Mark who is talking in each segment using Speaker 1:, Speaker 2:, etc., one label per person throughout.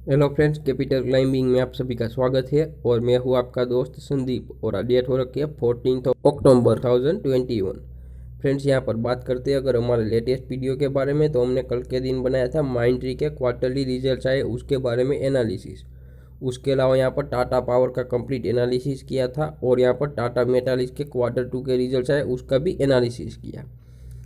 Speaker 1: Hello friends, capital climbing में आप सभी का स्वागत है। और मैं हूँ आपका दोस्त संदीप। और डेट हो रखी है 14 अक्टूबर 2021। फ्रेंड्स, यहाँ पर बात करते हैं अगर हमारे लेटेस्ट वीडियो के बारे में, तो हमने कल के दिन बनाया था माइंडट्री के क्वार्टरली रिजल्ट आए उसके बारे में एनालिसिस। उसके अलावा यहाँ पर टाटा पावर का कंप्लीट एनालिसिस किया था। और यहाँ पर टाटा मेटालिक्स के Q2 के रिजल्ट आए उसका भी एनालिसिस किया।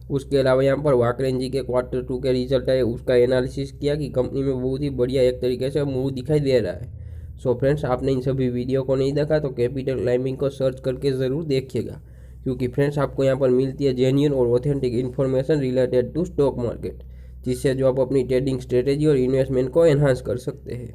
Speaker 1: उसके अलावा यहाँ पर वाकरेन जी के Q2 के रिजल्ट आए उसका एनालिसिस किया कि कंपनी में बहुत ही बढ़िया एक तरीके से मूव दिखाई दे रहा है। सो फ्रेंड्स, आपने इन सभी वीडियो को नहीं देखा तो कैपिटल क्लाइंबिंग को सर्च करके ज़रूर देखिएगा, क्योंकि फ्रेंड्स आपको यहाँ पर मिलती है जेन्युइन और authentic information related to stock market, जिससे जो आप अपनी ट्रेडिंग स्ट्रेटेजी और इन्वेस्टमेंट को एनहांस कर सकते हैं।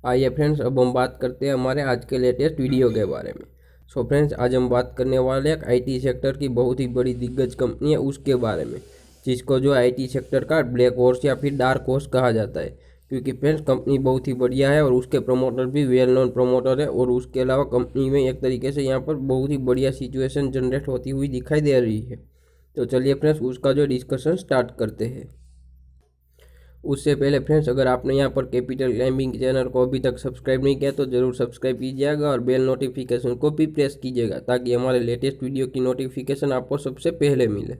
Speaker 1: आइए फ्रेंड्स, अब हम बात करते हैं हमारे आज के लेटेस्ट वीडियो के बारे में। सो फ्रेंड्स, आज हम बात करने वाले हैं एक आईटी सेक्टर की बहुत ही बड़ी दिग्गज कंपनी है उसके बारे में, जिसको जो आईटी सेक्टर का ब्लैक हॉर्स या फिर डार्क हॉर्स कहा जाता है। क्योंकि फ्रेंड्स कंपनी बहुत ही बढ़िया है और उसके प्रमोटर भी वेल नोन प्रमोटर है। और उसके अलावा कंपनी में एक तरीके से यहाँ पर बहुत ही बढ़िया सिचुएशन जनरेट होती हुई दिखाई दे रही है। तो चलिए फ्रेंड्स, उसका जो डिस्कशन स्टार्ट करते हैं। उससे पहले फ्रेंड्स, अगर आपने यहाँ पर कैपिटल क्लाइंबिंग चैनल को अभी तक सब्सक्राइब नहीं किया तो ज़रूर सब्सक्राइब कीजिएगा और बेल नोटिफिकेशन को भी प्रेस कीजिएगा, ताकि हमारे लेटेस्ट वीडियो की नोटिफिकेशन आपको सबसे पहले मिले।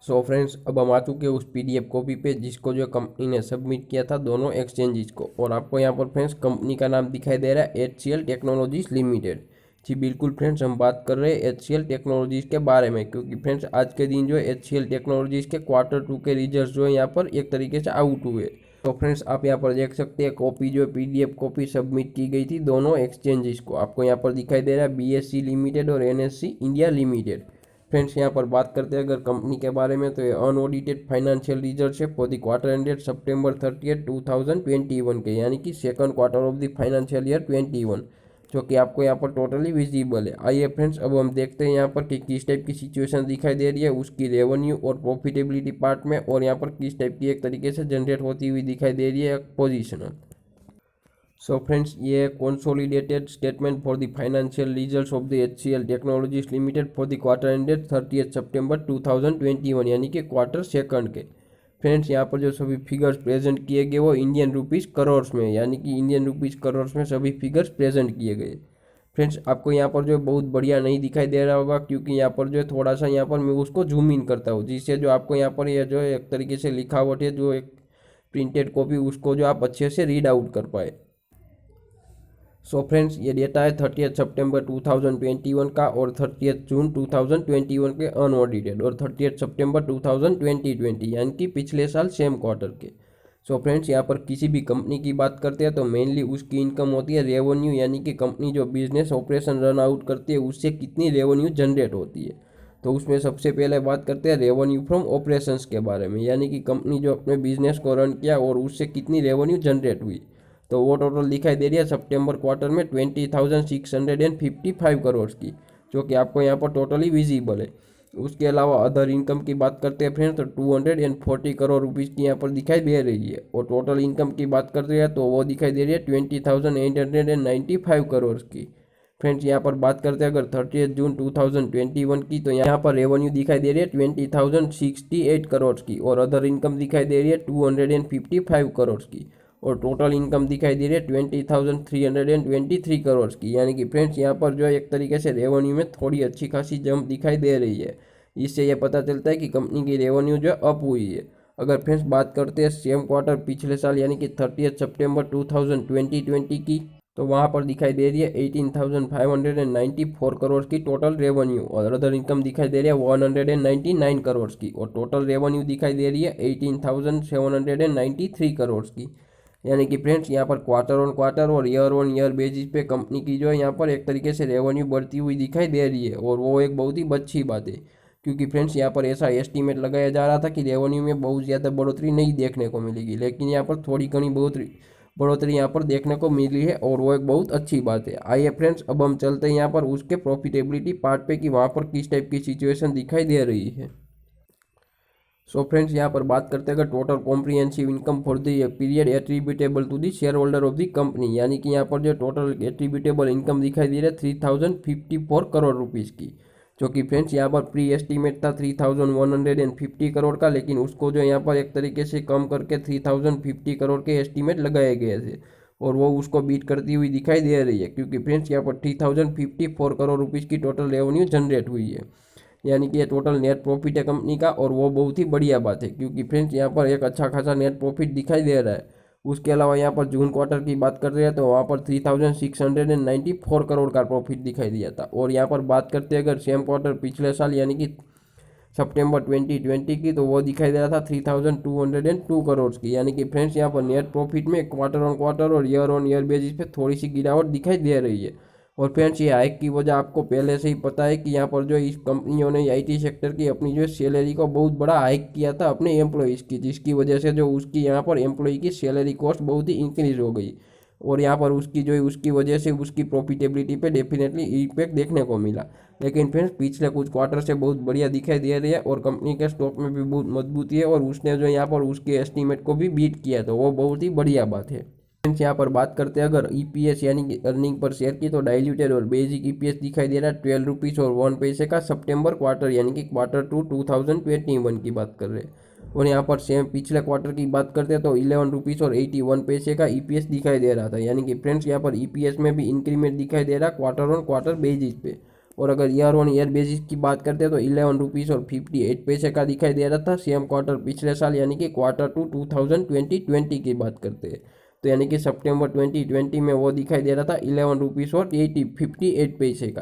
Speaker 1: सो फ्रेंड्स, अब हम आ चुके हैं उस पीडीएफ कॉपी पे जिसको जो कंपनी ने सबमिट किया था दोनों एक्सचेंजेस को। और आपको यहाँ पर फ्रेंड्स कंपनी का नाम दिखाई दे रहा है HCL टेक्नोलॉजीज लिमिटेड। जी बिल्कुल फ्रेंड्स, हम बात कर रहे हैं HCL टेक्नोलॉजीज़ के बारे में, क्योंकि फ्रेंड्स आज के दिन जो HCL टेक्नोलॉजीज़ के Q2 के रिजल्ट जो है यहाँ पर एक तरीके से आउट हुए। तो फ्रेंड्स आप यहाँ पर देख सकते हैं कॉपी जो पीडीएफ कॉपी सबमिट की गई थी दोनों एक्सचेंजेस को। आपको यहाँ पर दिखाई दे रहा है BSE लिमिटेड और NSE इंडिया लिमिटेड। फ्रेंड्स यहाँ पर बात करते हैं अगर कंपनी के बारे में, तो ये अनऑडिटेड फाइनेंशियल रिजल्ट है for the quarter ended September 30, 2021 के, यानी कि second quarter of the financial year 21, जो कि आपको यहाँ पर टोटली विजिबल है। आइए फ्रेंड्स, अब हम देखते हैं यहाँ पर कि किस टाइप की सिचुएशन दिखाई दे रही है उसकी रेवेन्यू और प्रॉफिटेबिलिटी पार्ट में, और यहाँ पर किस टाइप की एक तरीके से जनरेट होती हुई दिखाई दे रही है पोजिशनल। सो फ्रेंड्स, ये consolidated statement for the financial results of the HCL technologies limited for the quarter ended 30 September 2021, यानी कि क्वार्टर सेकंड के। फ्रेंड्स यहाँ पर जो सभी फिगर्स प्रेजेंट किए गए वो इंडियन रुपीज़ करोर्स में, यानी कि इंडियन रुपीज़ करोर्स में सभी फिगर्स प्रेजेंट किए गए। फ्रेंड्स आपको यहाँ पर जो बहुत बढ़िया नहीं दिखाई दे रहा होगा, क्योंकि यहाँ पर जो है थोड़ा सा यहाँ पर मैं उसको जूम इन करता हूँ, जिससे जो आपको यहाँ पर यह जो है एक तरीके से लिखावट है जो एक प्रिंटेड कॉपी उसको जो आप अच्छे से रीड आउट कर पाए। सो फ्रेंड्स, ये डेटा है 30 September 2021 का और 30 जून 2021 के अनऑडिटेड, और 30 September 2020 यानी कि पिछले साल सेम क्वार्टर के। सो फ्रेंड्स यहाँ पर किसी भी कंपनी की बात करते हैं तो मेनली उसकी इनकम होती है रेवेन्यू, यानी कि कंपनी जो बिजनेस ऑपरेशन रन आउट करती है उससे कितनी रेवेन्यू जनरेट होती है। तो उसमें सबसे पहले बात करते हैं रेवेन्यू फ्रॉम ऑपरेशंस के बारे में, यानी कि कंपनी जो अपने बिजनेस को रन किया और उससे कितनी रेवेन्यू जनरेट हुई। तो वो टोटल दिखाई दे रही है सितंबर क्वार्टर में 20,655 करोड़ की, जो कि आपको यहाँ पर टोटली विजिबल है। उसके अलावा अदर इनकम की बात करते हैं फ्रेंड्स, तो 240 करोड़ रुपीज़ की यहाँ पर दिखाई दे रही है। और टोटल इनकम की बात करते हैं तो वो दिखाई दे रही है 20,895 करोड़ की। फ्रेंड्स यहाँ पर बात करते हैं अगर 30 जून 2021 की, तो यहाँ पर रेवेन्यू दिखाई दे रही है 20,068 करोड़ की, और अदर इनकम दिखाई दे रही है 255 करोड़ की, और टोटल इनकम दिखाई दे रही है 20,323 करोड़ की। यानी कि फ्रेंड्स यहाँ पर जो है एक तरीके से रेवेन्यू में थोड़ी अच्छी खासी जंप दिखाई दे रही है। इससे यह पता चलता है कि कंपनी की रेवेन्यू जो है अप हुई है। अगर फ्रेंड्स बात करते हैं सेम क्वार्टर पिछले साल यानी कि 30 September 2020 की, तो वहाँ पर दिखाई दे रही है 18,594 करोड़ की टोटल रेवेन्यू, और अदर इनकम दिखाई दे रही है 199 करोड़ की, और टोटल रेवेन्यू दिखाई दे रही है 18,793 करोड़ की। यानी कि फ्रेंड्स यहाँ पर क्वार्टर ऑन क्वार्टर और ईयर ऑन ईयर बेसिस पे कंपनी की जो है यहाँ पर एक तरीके से रेवेन्यू बढ़ती हुई दिखाई दे रही है, और वो एक बहुत ही अच्छी बात है। क्योंकि फ्रेंड्स यहाँ पर ऐसा एस्टीमेट लगाया जा रहा था कि रेवेन्यू में बहुत ज़्यादा बढ़ोतरी नहीं देखने को मिलेगी, लेकिन यहाँ पर थोड़ी घनी बढ़ोतरी यहाँ पर देखने को मिली है, और वो एक बहुत अच्छी बात है। आइए फ्रेंड्स, अब हम चलते हैं यहाँ पर उसके प्रॉफिटेबिलिटी पार्ट पे कि वहाँ पर किस टाइप की सिचुएशन दिखाई दे रही है। सो फ्रेंड्स यहाँ पर बात करते हैं अगर total comprehensive income for the period attributable to the shareholder of the company, यानी कि यहाँ पर जो टोटल एट्रीब्यूटेबल इनकम दिखाई दे रहा है 3,054 करोड़ रुपीज़ की, जो कि फ्रेंड्स यहाँ पर प्री एस्टीमेट था 3150 करोड़ का, लेकिन उसको जो यहाँ पर एक तरीके से कम करके 3050 करोड़ के एस्टीमेट लगाए गए थे और वो उसको बीट करती हुई दिखाई दे रही है, क्योंकि फ्रेंड्स यहाँ पर 3054 करोड़ रुपीज़ की टोटल रेवेन्यू जनरेट हुई है, यानी कि ये टोटल नेट प्रॉफिट है कंपनी का, और वो बहुत ही बढ़िया बात है क्योंकि फ्रेंड्स यहाँ पर एक अच्छा खासा नेट प्रॉफिट दिखाई दे रहा है। उसके अलावा यहाँ पर जून क्वार्टर की बात कर रहे हैं तो वहाँ पर 3694 करोड़ का प्रॉफिट दिखाई दिया था। और यहाँ पर बात करते हैं अगर सेम क्वार्टर पिछले साल यानी कि सितंबर 2020 की, तो वो दिखाई दे रहा था 3202 करोड़ की, यानी कि फ्रेंड्स यहाँ पर नेट प्रॉफिट में क्वार्टर ऑन क्वार्टर और ईयर ऑन ईयर बेसिस पे थोड़ी सी गिरावट दिखाई दे रही है। और फ्रेंड्स ये हाइक की वजह आपको पहले से ही पता है कि यहाँ पर जो इस कंपनियों ने आईटी सेक्टर की अपनी जो सैलरी को बहुत बड़ा हाइक किया था अपने एम्प्लॉयज़ की, जिसकी वजह से जो उसकी यहाँ पर एम्प्लॉय की सैलरी कॉस्ट बहुत ही इंक्रीज हो गई और यहाँ पर उसकी जो उसकी वजह से उसकी प्रॉफिटेबिलिटी पे डेफिनेटली इम्पैक्ट देखने को मिला। लेकिन फ्रेंड्स पिछले कुछ क्वार्टर से बहुत बढ़िया दिखाई दे रही है और कंपनी के स्टॉक में भी बहुत मजबूती है और उसने जो यहाँ पर उसके एस्टीमेट को भी बीट किया, तो वो बहुत ही बढ़िया बात है। फ्रेंड्स यहाँ पर बात करते हैं अगर ईपीएस यानी कि अर्निंग पर शेयर की, तो डाइल्यूटेड और बेसिक ईपीएस दिखाई दे रहा है 12 रुपीज़ और 1 पैसे का सितंबर क्वार्टर यानी कि Q2 2021 की बात कर रहे हैं। और यहाँ पर सेम पिछले क्वार्टर की बात करते हैं तो 11 रुपीज़ और 81 पैसे का ईपीएस दिखाई दे रहा था, यानी कि फ्रेंड्स यहाँ पर ईपीएस में भी इंक्रीमेंट दिखाई दे रहा है क्वार्टर ऑन क्वार्टर बेसिस पे। और अगर ईयर ऑन ईयर बेसिस की बात करते हैं तो 11 रुपीज़ और 58 पैसे का दिखाई दे रहा था सेम क्वार्टर पिछले साल यानी कि Q2 2020 की बात करते हैं, तो यानी कि सितंबर 2020 में वो दिखाई दे रहा था 11 रुपीज़ और 58 पैसे का।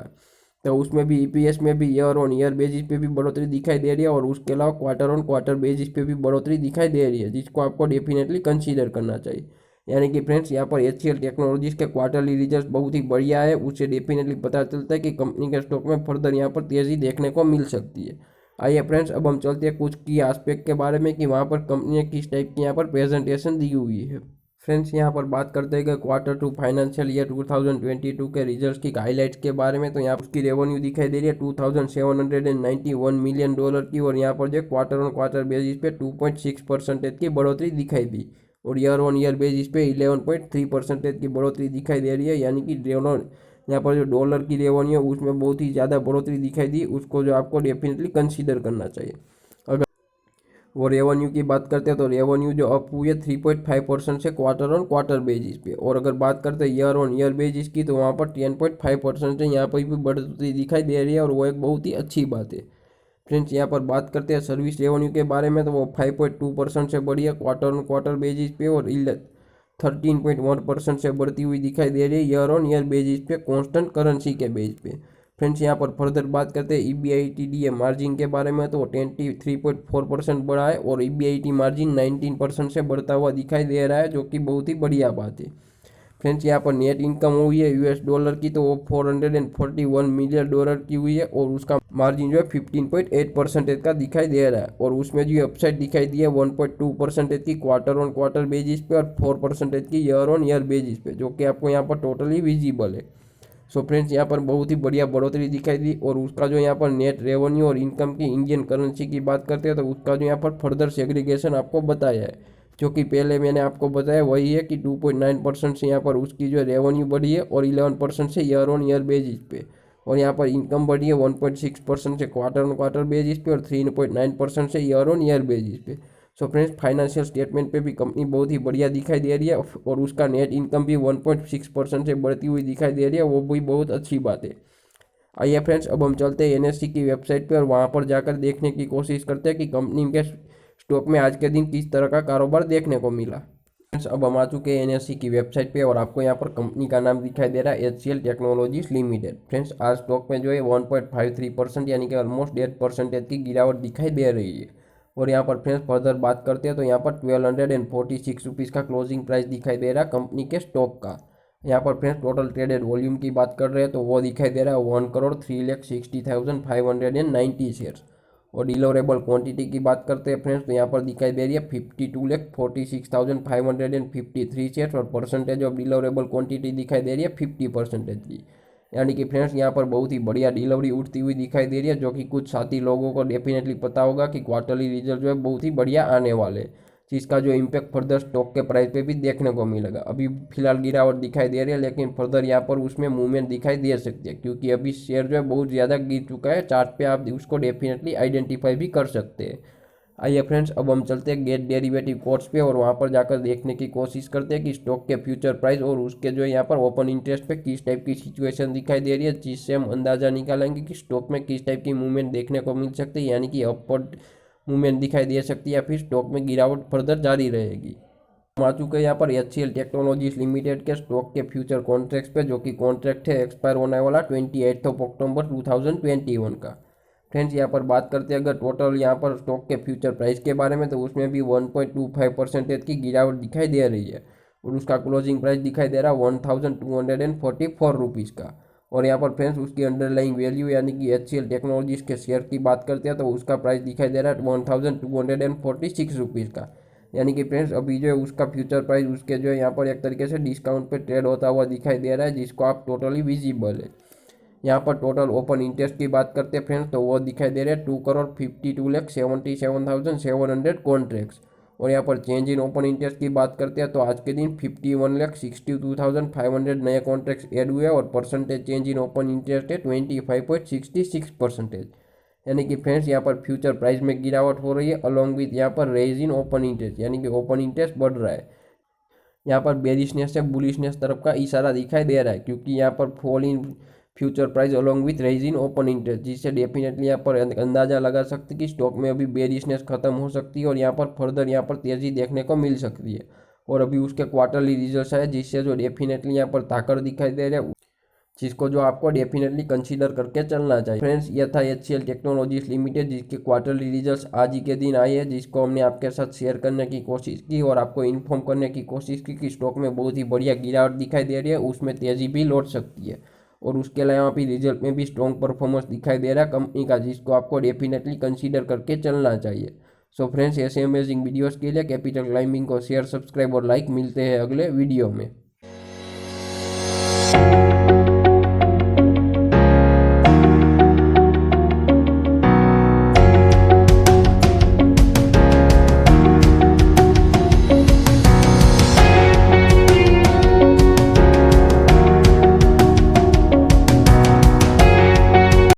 Speaker 1: तो उसमें भी ईपीएस में भी ईयर ऑन ईयर बेसिस पे भी बढ़ोतरी दिखाई दे रही है और उसके अलावा क्वार्टर ऑन क्वार्टर बेसिस पे भी बढ़ोतरी दिखाई दे रही है, जिसको आपको डेफिनेटली कंसीडर करना चाहिए। यानी कि फ्रेंड्स यहाँ पर एचसीएल टेक्नोलॉजीज के क्वार्टरली रिजल्ट बहुत ही बढ़िया है, उससे डेफिनेटली पता चलता है कि कंपनी के स्टॉक में फर्दर यहाँ पर तेज़ी देखने को मिल सकती है। आइए फ्रेंड्स अब हम चलते हैं कुछ की एस्पेक्ट के बारे में कि वहाँ पर कंपनी ने किस टाइप की यहाँ पर प्रेजेंटेशन दी हुई है। फ्रेंड्स यहाँ पर बात करते हैं कि Q2 फाइनेंशियल ईयर 2022 के रिजल्ट्स की हाईलाइट्स के बारे में, तो यहाँ पर उसकी रेवेन्यू दिखाई दे रही है $2791 मिलियन की और यहाँ पर जो क्वार्टर ऑन क्वार्टर बेसिस पे 2.6% की बढ़ोतरी दिखाई दी और ईयर ऑन ईयर बेसिस पे 11.3% की बढ़ोतरी दिखाई दे रही है, यानी कि यहाँ पर जो डॉलर की रेवेन्यू है उसमें बहुत ही ज़्यादा बढ़ोतरी दिखाई दी, उसको जो आपको डेफिनेटली कंसीडर करना चाहिए। अगर वो रेवेन्यू की बात करते हैं तो रेवेन्यू जो अप हुई है 3.5% से क्वार्टर ऑन क्वार्टर बेसिस पे, और अगर बात करते हैं ईयर ऑन ईयर बेसिस की तो वहाँ पर 10.5% से यहाँ पर भी बढ़ोतरी दिखाई दे रही है और वो एक बहुत ही अच्छी बात है। फ्रेंड्स यहाँ पर बात करते हैं सर्विस रेवेन्यू के बारे में, तो वो 5.2% से बढ़ी है क्वार्टर ऑन क्वार्टर बेसिस पे और 13.1% से बढ़ती हुई दिखाई दे रही है ईयर ऑन ईयर बेसिस पे कॉन्स्टेंट करेंसी के बेस पे। फ्रेंड्स यहाँ पर फर्दर बात करते हैं ईबीआईटीडीए मार्जिन के बारे में, तो वो 23.4% बढ़ा है और ईबीआईटी मार्जिन 19% से बढ़ता हुआ दिखाई दे रहा है, जो कि बहुत ही बढ़िया बात है। फ्रेंड्स यहाँ पर नेट इनकम हुई है यूएस डॉलर की, तो वो $441 मिलियन की हुई है और उसका मार्जिन जो है 15.8% का दिखाई दे रहा है और उसमें जो अपसाइड दिखाई दी है 1.2% की क्वार्टर ऑन क्वार्टर बेसिस पे और 4% की ईयर ऑन ईयर बेसिस पे, जो कि आपको यहाँ पर टोटली विजिबल है। सो फ्रेंड्स यहाँ पर बहुत ही बढ़िया बढ़ोतरी दिखाई दी और उसका जो यहाँ पर नेट रेवेन्यू और इनकम की इंडियन करेंसी की बात करते हैं तो उसका जो यहाँ पर फर्दर सेग्रीगेशन आपको बताया है, जो कि पहले मैंने आपको बताया वही है कि 2.9% से यहाँ पर उसकी जो रेवेन्यू बढ़ी है और 11% से ईयर ऑन ईयर बेसिस पे, और यहाँ पर इनकम बढ़ी है 1.6% से क्वार्टर ऑन क्वार्टर बेसिस पे और 3.9% से ईयर ऑन ईयर बेसिस पे। सो फ्रेंड्स फाइनेंशियल स्टेटमेंट पे भी कंपनी बहुत ही बढ़िया दिखाई दे रही है और उसका नेट इनकम भी 1.6% से बढ़ती हुई दिखाई दे रही है, वो भी बहुत अच्छी बात है। आइए फ्रेंड्स अब हम चलते हैं एनएससी की वेबसाइट पे और वहाँ पर जाकर देखने की कोशिश करते हैं कि कंपनी के स्टॉक में आज के दिन किस तरह का कारोबार देखने को मिला। फ्रेंड्स अब हम आ चुके हैं एनएससी की वेबसाइट पे और आपको यहाँ पर कंपनी का नाम दिखाई दे रहा है एचसीएल टेक्नोलॉजीज लिमिटेड। फ्रेंड्स आज स्टॉक में जो है 1.53% यानी कि ऑलमोस्ट 8% की गिरावट दिखाई दे रही है। और यहाँ पर फ्रेंड्स फर्दर बात करते हैं तो यहाँ पर 1246 रुपीज़ का क्लोजिंग प्राइस दिखाई दे रहा है कंपनी के स्टॉक का। यहाँ पर फ्रेंड्स टोटल ट्रेडेड वॉल्यूम की बात कर रहे हैं तो वो दिखाई दे रहा है 1,03,60,590 शेयर्स। और डिलीवरेबल क्वांटिटी की बात करते हैं फ्रेंड्स तो यहाँ पर दिखाई दे रही है 52,46,553 शेयर्स और परसेंटेज ऑफ डिलीवरेबल क्वांटिटी दिखाई दे रही है 50% की, यानी कि फ्रेंड्स यहाँ पर बहुत ही बढ़िया डिलीवरी उठती हुई दिखाई दे रही है, जो कि कुछ साथी लोगों को डेफिनेटली पता होगा कि क्वार्टरली रिजल्ट जो है बहुत ही बढ़िया आने वाले। जिसका जो इम्पैक्ट फर्दर स्टॉक के प्राइस पे भी देखने को मिलेगा। अभी फिलहाल गिरावट दिखाई दे रही है, लेकिन फर्दर यहाँ पर उसमें मूवमेंट दिखाई दे सकती है, क्योंकि अभी शेयर जो है बहुत ज़्यादा गिर चुका है। चार्ट पे आप उसको डेफिनेटली आइडेंटिफाई भी कर सकते हैं। आइए फ्रेंड्स, अब हम चलते हैं गेट डेरिवेटिव कोर्स पे और वहाँ पर जाकर देखने की कोशिश करते हैं कि स्टॉक के फ्यूचर प्राइस और उसके जो यहाँ पर ओपन इंटरेस्ट पे किस टाइप की सिचुएशन दिखाई दे रही है, जिससे हम अंदाज़ा निकालेंगे कि स्टॉक में किस टाइप की मूवमेंट देखने को मिल सकती है, यानी कि अपवर्ड मूवमेंट दिखाई दे सकती है या फिर स्टॉक में गिरावट फर्दर जारी रहेगी। हम आ चुके हैं यहाँ पर HCL टेक्नोलॉजीज लिमिटेड के स्टॉक के फ्यूचर कॉन्ट्रैक्ट्स पे, जो कि कॉन्ट्रैक्ट है एक्सपायर होने वाला 28 अक्टूबर 2021 का। फ्रेंड्स, यहाँ पर बात करते हैं अगर टोटल यहाँ पर स्टॉक के फ्यूचर प्राइस के बारे में, तो उसमें भी 1.25% की गिरावट दिखाई दे रही है और उसका क्लोजिंग प्राइस दिखाई दे रहा है 1244 रुपीज़ का। और यहाँ पर फ्रेंड्स उसकी अंडरलाइंग वैल्यू यानी कि HCL टेक्नोलॉजीज के शेयर की बात करते हैं तो उसका प्राइस दिखाई दे रहा है 1246 रुपीज़ का। यानी कि फ्रेंड्स अभी जो है उसका फ्यूचर प्राइस उसके जो है यहाँ पर एक तरीके से डिस्काउंट पे ट्रेड होता हुआ दिखाई दे रहा है, जिसको आप टोटली विजिबल है। यहाँ पर टोटल ओपन इंटरेस्ट की बात करते हैं फ्रेंड्स, तो वो दिखाई दे रहे हैं 2,52,77,700 कॉन्ट्रैक्ट्स। और यहाँ पर चेंज इन ओपन इंटरेस्ट की बात करते हैं तो आज के दिन 51,62,500 नए कॉन्ट्रैक्ट्स ऐड हुए और percentage change in open interest है 25.66%। यानी कि फ्रेंड्स यहाँ पर फ्यूचर प्राइस में गिरावट हो रही है अलॉन्ग विथ यहाँ पर रेज इन ओपन इंटरेस्ट, यानी कि ओपन इंटरेस्ट बढ़ रहा है। यहाँ पर बेरिशनेस से बुलिशनेस तरफ का इशारा दिखाई दे रहा है, क्योंकि यहाँ पर fall in future price along with rise in open interest, जिससे डेफिनेटली यहाँ पर अंदाजा लगा सकते हैं कि स्टॉक में अभी बेरिशनेस खत्म हो सकती है और यहाँ पर फर्दर यहाँ पर तेज़ी देखने को मिल सकती है। और अभी उसके क्वार्टरली रिजल्ट्स आए, जिससे जो डेफिनेटली यहाँ पर ताकत दिखाई दे रहा है, जिसको जो आपको डेफिनेटली कंसीडर करके चलना चाहिए। फ्रेंड्स, यह था HCL टेक्नोलॉजीज लिमिटेड जिसके क्वार्टरली रिजल्ट्स आज ही के दिन आए हैं, जिसको हमने आपके साथ शेयर करने की कोशिश की और आपको इन्फॉर्म करने की कोशिश की कि स्टॉक में बहुत ही बढ़िया गिरावट दिखाई दे रही है, उसमें तेज़ी भी लौट सकती है। और उसके अलावा भी रिजल्ट में भी स्ट्रॉन्ग परफॉर्मेंस दिखाई दे रहा है कंपनी का, जिसको आपको डेफिनेटली कंसीडर करके चलना चाहिए। सो फ्रेंड्स, ऐसे अमेजिंग वीडियोज़ के लिए कैपिटल क्लाइंबिंग को शेयर, सब्सक्राइब और लाइक। मिलते हैं अगले वीडियो में।